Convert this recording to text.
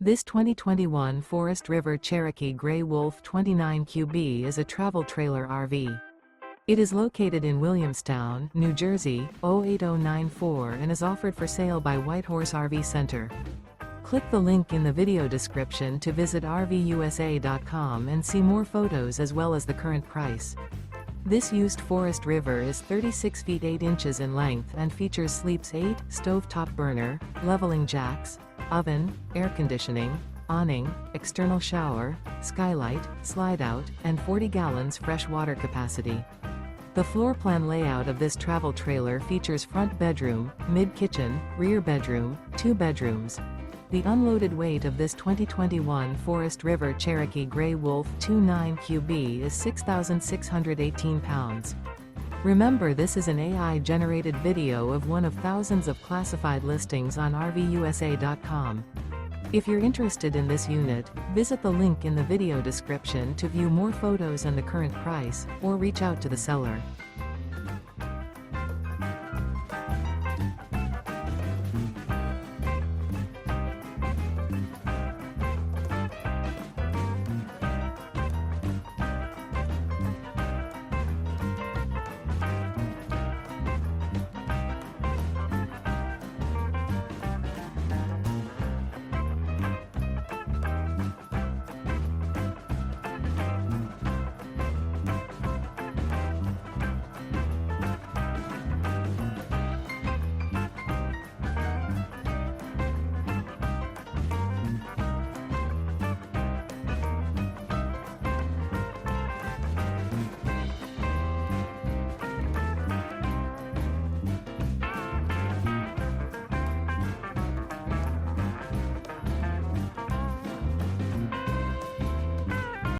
This 2021 Forest River Cherokee Grey Wolf 29QB is a travel trailer RV. It is located in Williamstown, New Jersey, 08094 and is offered for sale by Whitehorse RV Center. Click the link in the video description to visit RVUSA.com and see more photos as well as the current price. This used Forest River is 36 feet 8 inches in length and features sleeps 8, stovetop burner, leveling jacks, oven, air conditioning, awning, external shower, skylight, slide-out, and 40 gallons fresh water capacity. The floor plan layout of this travel trailer features front bedroom, mid-kitchen, rear bedroom, 2 bedrooms. The unloaded weight of this 2021 Forest River Cherokee Grey Wolf 29QB is 6,618 pounds. Remember, this is an AI-generated video of one of thousands of classified listings on RVUSA.com. If you're interested in this unit, visit the link in the video description to view more photos and the current price, or reach out to the seller.